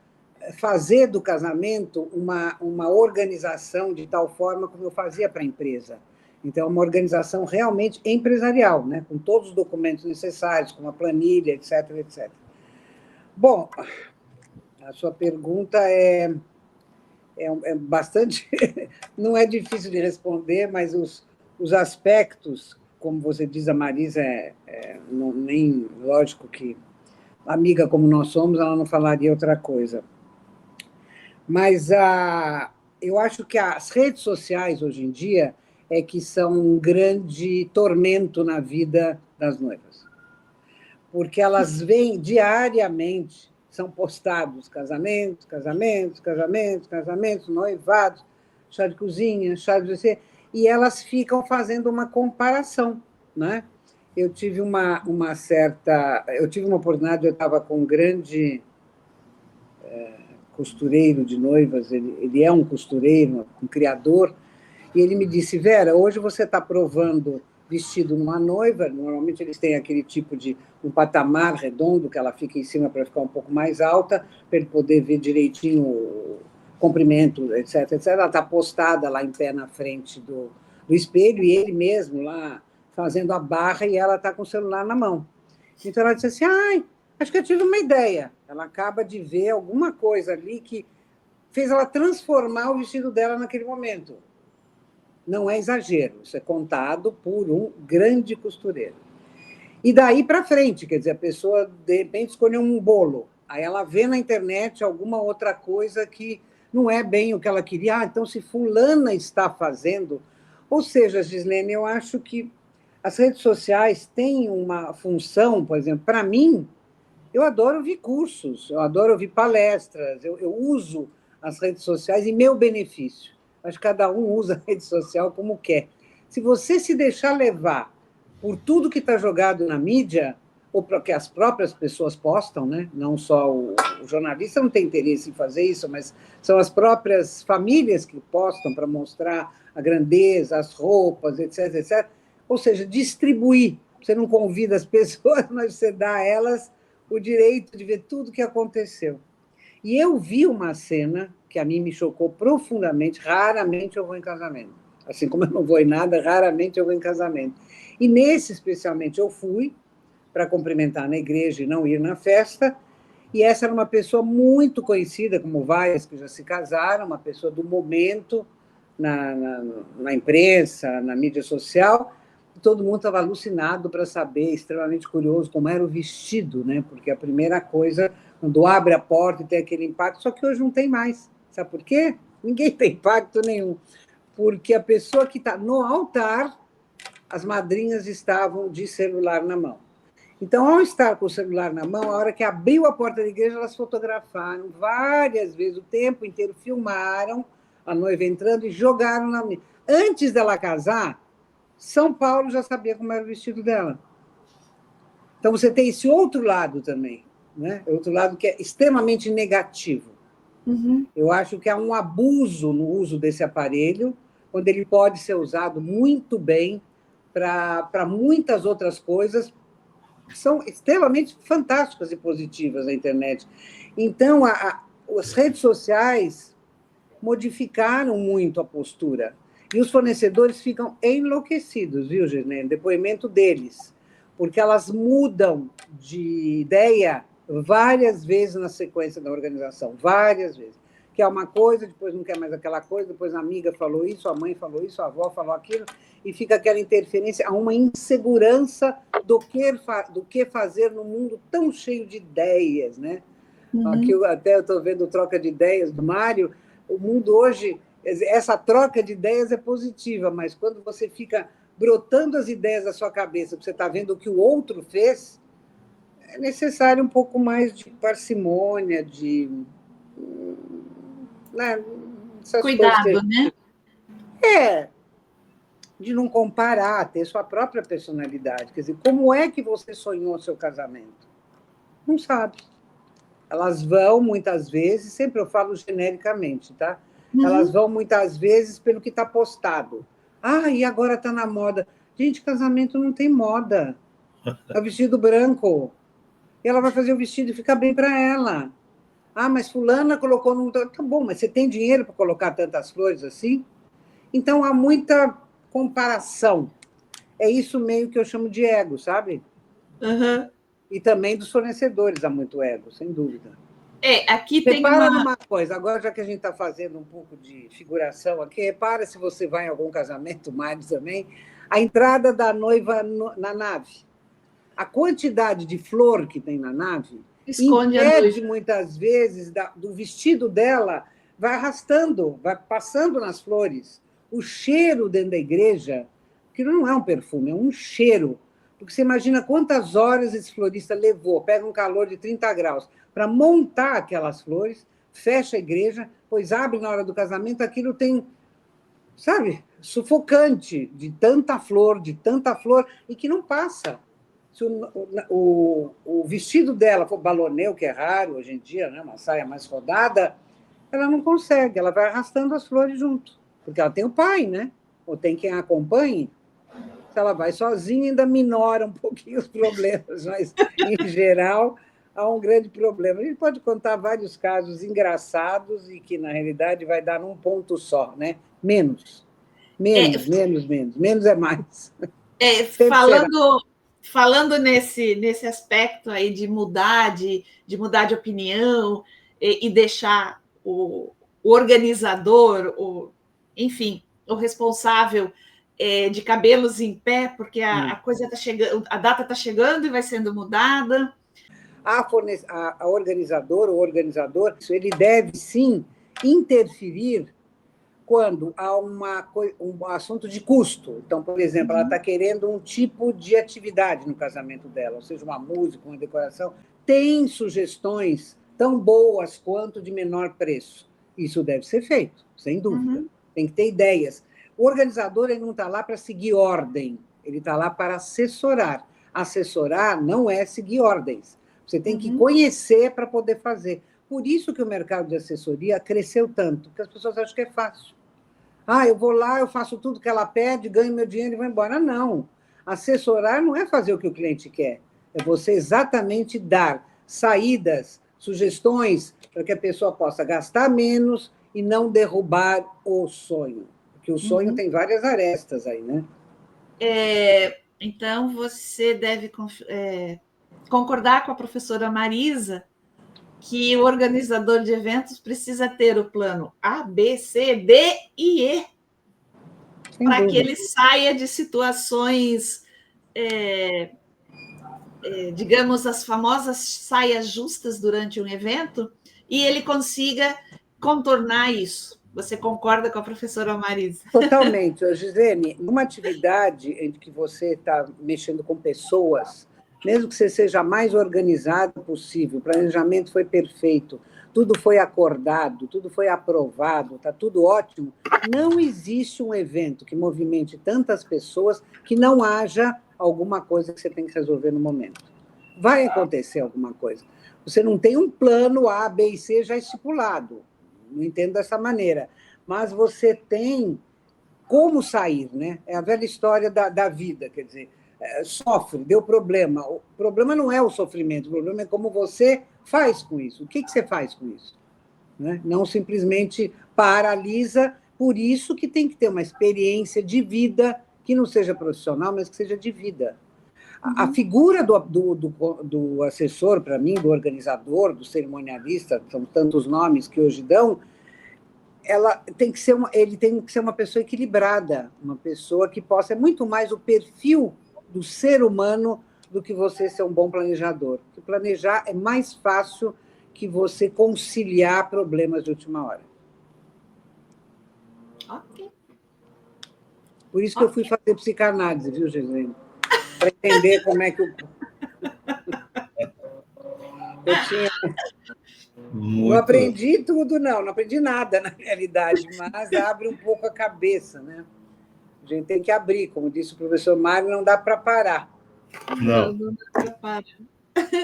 fazer do casamento uma organização de tal forma como eu fazia para a empresa. Então, uma organização realmente empresarial, né? Com todos os documentos necessários, com uma planilha, etc, etc. Bom, a sua pergunta é bastante... Não é difícil de responder, mas os aspectos, como você diz, a Marisa, nem lógico que, amiga como nós somos, ela não falaria outra coisa. Mas eu acho que as redes sociais, hoje em dia, que são um grande tormento na vida das noivas. Porque elas vêm diariamente, são postados casamentos, noivados, chá de cozinha, chá de você, e elas ficam fazendo uma comparação, né? Eu tive uma oportunidade, eu estava com um grande costureiro de noivas, ele é um costureiro, um criador, e ele me disse, Vera, hoje você está provando vestido numa noiva, normalmente eles têm aquele tipo de um patamar redondo, que ela fica em cima para ficar um pouco mais alta, para ele poder ver direitinho o comprimento, etc, etc. Ela está postada lá em pé na frente do espelho, e ele mesmo lá fazendo a barra, e ela está com o celular na mão. Então ela disse assim, ai, acho que eu tive uma ideia. Ela acaba de ver alguma coisa ali que fez ela transformar o vestido dela naquele momento. Não é exagero, isso é contado por um grande costureiro. E daí para frente, quer dizer, a pessoa, de repente, escolheu um bolo, aí ela vê na internet alguma outra coisa que não é bem o que ela queria. Ah, então, se fulana está fazendo... Ou seja, Gislene, eu acho que as redes sociais têm uma função, por exemplo, para mim, eu adoro ouvir cursos, eu adoro ouvir palestras, eu uso as redes sociais em meu benefício. Acho que cada um usa a rede social como quer. Se você se deixar levar por tudo que está jogado na mídia, ou porque as próprias pessoas postam, né? Não só o jornalista não tem interesse em fazer isso, mas são as próprias famílias que postam para mostrar a grandeza, as roupas, etc, etc. Ou seja, distribuir. Você não convida as pessoas, mas você dá a elas o direito de ver tudo o que aconteceu. E eu vi uma cena que a mim me chocou profundamente. Raramente eu vou em casamento. Assim como eu não vou em nada, raramente eu vou em casamento. E nesse, especialmente, eu fui para cumprimentar na igreja e não ir na festa. E essa era uma pessoa muito conhecida, como várias que já se casaram, uma pessoa do momento na imprensa, na mídia social. Todo mundo estava alucinado para saber, extremamente curioso, como era o vestido, né? Porque a primeira coisa, quando abre a porta e tem aquele impacto, só que hoje não tem mais. Sabe por quê? Ninguém tem impacto nenhum. Porque a pessoa que está no altar, as madrinhas estavam de celular na mão. Então, ao estar com o celular na mão, a hora que abriu a porta da igreja, elas fotografaram várias vezes, o tempo inteiro, filmaram a noiva entrando, e jogaram na mesa. Antes dela casar, São Paulo já sabia como era o vestido dela. Então, você tem esse outro lado também, né? Outro lado que é extremamente negativo. Uhum. Eu acho que há um abuso no uso desse aparelho, quando ele pode ser usado muito bem para muitas outras coisas que são extremamente fantásticas e positivas na internet. Então, as redes sociais modificaram muito a postura. E os fornecedores ficam enlouquecidos, viu, Girnene? Depoimento deles. Porque elas mudam de ideia várias vezes na sequência da organização, várias vezes. Quer uma coisa, depois não quer mais aquela coisa, depois a amiga falou isso, a mãe falou isso, a avó falou aquilo, e fica aquela interferência, há uma insegurança do que fazer num mundo tão cheio de ideias, né? Uhum. Aqui eu estou vendo troca de ideias do Mário. O mundo hoje, essa troca de ideias é positiva, mas quando você fica brotando as ideias da sua cabeça, você está vendo o que o outro fez, é necessário um pouco mais de parcimônia, de... né, Cuidado, né? De não comparar, ter sua própria personalidade. Quer dizer, como é que você sonhou o seu casamento? Não sabe. Elas vão, muitas vezes, sempre eu falo genericamente, tá? Uhum. Elas vão, muitas vezes, pelo que está postado. Ah, e agora está na moda. Gente, casamento não tem moda. É o vestido branco. E ela vai fazer o vestido e fica bem para ela. Ah, mas fulana colocou... Num... Tá bom, mas você tem dinheiro para colocar tantas flores assim? Então, há muita comparação. É isso meio que eu chamo de ego, sabe? Uhum. E também dos fornecedores há muito ego, sem dúvida. Aqui repara tem numa coisa, agora já que a gente está fazendo um pouco de figuração aqui, repara se você vai em algum casamento, mais também, a entrada da noiva na nave. A quantidade de flor que tem na nave esconde impede, muitas vezes, do vestido dela, vai arrastando, vai passando nas flores. O cheiro dentro da igreja, que não é um perfume, é um cheiro. Porque você imagina quantas horas esse florista levou, pega um calor de 30 graus, para montar aquelas flores, fecha a igreja, pois abre na hora do casamento, aquilo tem, sabe, sufocante de tanta flor, e que não passa. Se o vestido dela for balonê, o que é raro hoje em dia, né, uma saia mais rodada, ela não consegue, ela vai arrastando as flores junto, porque ela tem o pai, né? Ou tem quem a acompanhe. Se ela vai sozinha, ainda minora um pouquinho os problemas, mas, em geral, há um grande problema. A gente pode contar vários casos engraçados e que, na realidade, vai dar num ponto só, né? Menos é mais. Falando nesse aspecto aí de mudar de opinião e deixar o organizador, enfim, o responsável de cabelos em pé, porque a coisa está chegando, a data está chegando e vai sendo mudada. A organizadora ou organizador, ele deve sim interferir quando há um assunto de custo. Então, por exemplo, ela está querendo um tipo de atividade no casamento dela, ou seja, uma música, uma decoração. Tem sugestões tão boas quanto de menor preço. Isso deve ser feito, sem dúvida. Tem que ter ideias. O organizador ele não está lá para seguir ordem, ele está lá para assessorar. Assessorar não é seguir ordens. Você tem que conhecer para poder fazer. Por isso que o mercado de assessoria cresceu tanto, porque as pessoas acham que é fácil. Ah, eu vou lá, eu faço tudo que ela pede, ganho meu dinheiro e vou embora. Não. Assessorar não é fazer o que o cliente quer. É você exatamente dar saídas, sugestões, para que a pessoa possa gastar menos e não derrubar o sonho. Porque o sonho tem várias arestas aí, né? Então, você deve concordar com a professora Marisa que o organizador de eventos precisa ter o plano A, B, C, D e E para que ele saia de situações, digamos, as famosas saias justas durante um evento e ele consiga contornar isso. Você concorda com a professora Marisa? Totalmente. Gisele, numa atividade em que você está mexendo com pessoas, mesmo que você seja a mais organizado possível, o planejamento foi perfeito, tudo foi acordado, tudo foi aprovado, está tudo ótimo, não existe um evento que movimente tantas pessoas que não haja alguma coisa que você tem que resolver no momento. Vai acontecer alguma coisa. Você não tem um plano A, B e C já estipulado, não entendo dessa maneira, mas você tem como sair, né? É a velha história da vida, quer dizer, sofre, deu problema. O problema não é o sofrimento, o problema é como você faz com isso. O que você faz com isso? Né? Não simplesmente paralisa, por isso que tem que ter uma experiência de vida, que não seja profissional, mas que seja de vida. A figura do assessor, para mim, do organizador, do cerimonialista, são tantos nomes que hoje dão, ele tem que ser uma pessoa equilibrada, uma pessoa que possa... É muito mais o perfil do ser humano do que você ser um bom planejador. Porque planejar é mais fácil que você conciliar problemas de última hora. Ok. Por isso que eu fui fazer psicanálise, viu, Gisele? Para entender como é que eu tinha... Muito... Não aprendi tudo, não aprendi nada, na realidade, mas abre um pouco a cabeça, né? A gente tem que abrir, como disse o professor Mário, não dá para parar. Não dá para parar.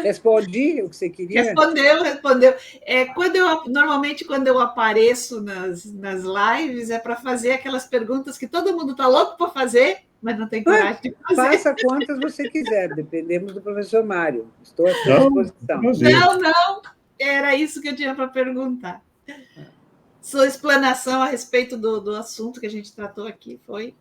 Respondi o que você queria? Respondeu. Normalmente, quando eu apareço nas lives, é para fazer aquelas perguntas que todo mundo está louco para fazer, mas não tem coragem de fazer. Faça quantas você quiser, dependemos do professor Mário. Estou à sua disposição. Não, era isso que eu tinha para perguntar. Sua explanação a respeito do assunto que a gente tratou aqui foi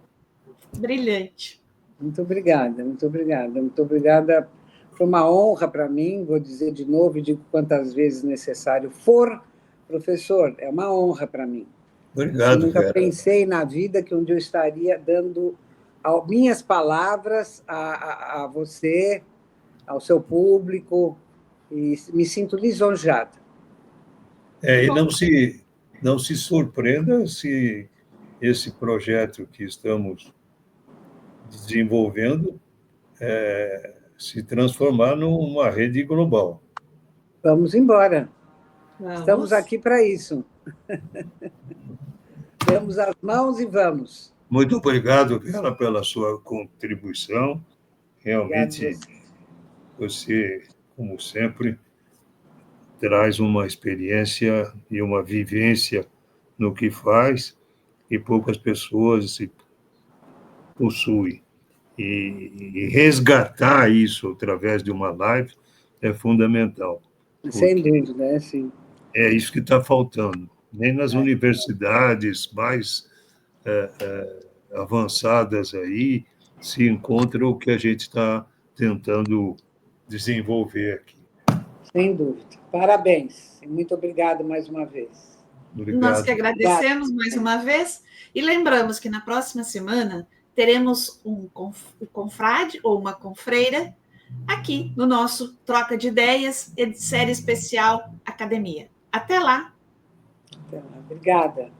brilhante. Muito obrigada, muito obrigada. Muito obrigada. Foi uma honra para mim, vou dizer de novo e digo quantas vezes necessário for, professor, é uma honra para mim. Obrigado, eu nunca Vera. pensei na vida que um dia eu estaria dando minhas palavras a você, ao seu público, e me sinto lisonjeada. E não se surpreenda se esse projeto que estamos desenvolvendo se transformar numa rede global. Vamos embora. Estamos aqui para isso. Damos as mãos e vamos. Muito obrigado, Vera, pela sua contribuição. Realmente, você, como sempre, traz uma experiência e uma vivência no que faz e poucas pessoas se possuem. E resgatar isso através de uma live é fundamental. Sem dúvida, é sim. É isso que está faltando. Nem nas universidades mais avançadas aí se encontra o que a gente está tentando desenvolver aqui. Sem dúvida. Parabéns. Muito obrigado mais uma vez. Obrigado. Nós que agradecemos mais uma vez e lembramos que na próxima semana teremos um confrade ou uma confreira aqui no nosso Troca de Ideias, série especial Academia. Até lá. Até lá. Obrigada.